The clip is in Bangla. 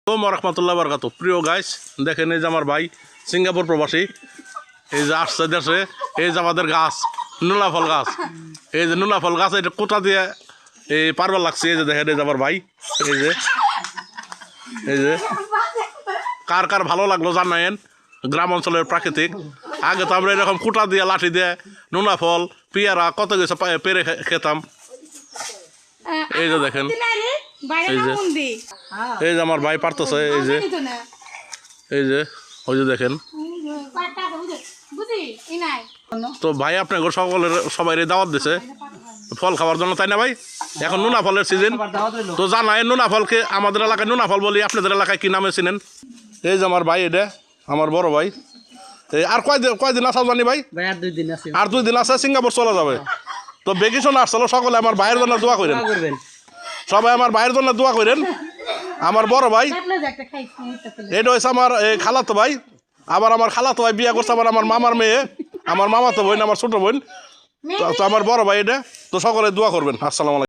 রহমতুল্লাহ বরকাত। প্রিয় গাইস, দেখেন এই যে আমার ভাই সিঙ্গাপুর প্রবাসী, এই যে আসছে দেশে। এই যে আমাদের গাছ, নুলা ফল গাছ, এই যে নুলা ফল গাছ, এটা কোটা দিয়ে এই পারবার লাগছে। এই যে দেখেন এই যে আমার ভাই, এই যে কার কার ভালো লাগলো জানায়েন। গ্রাম অঞ্চলের প্রাকৃতিক, আগে তো আমরা এরকম কুটা দিয়ে লাঠি দিয়ে নুনা ফল পেয়ারা কত কিছু পেরে খেতাম। এই যে দেখেন, এই যে আমার ভাই পারতেছে। এই যে ওই যে দেখেন। তো ভাই আপনার সকলের সবাই দাওয়াত দিছে ফল খাওয়ার জন্য, তাই না ভাই? এখন নুনা ফলের সিজন, তো জানাই নুনা ফলকে আমাদের এলাকায় নুনা ফল বলি, আপনাদের এলাকায় কি নামে চিনেন? এই যে আমার ভাই, এটা আমার বড় ভাই। এই আর কয়দিন আসাও জানি ভাই? আর 2 দিন আছে সিঙ্গাপুর চলে যাবে। তো ভ্যাকেশন আসছিল, সকলে আমার ভাইয়ের জন্য দোয়া করেন, সবাই আমার ভাইয়ের জন্য দোয়া করেন। আমার বড় ভাই, এটা হচ্ছে আমার খালাতো ভাই। আবার আমার খালাতো ভাই বিয়ে করছে আবার আমার মামার মেয়ে, আমার মামাতো বোন, আমার ছোট বোন। তো আমার বড় ভাই এটা। তো সকলে দোয়া করবেন। আসসালামু আলাইকুম।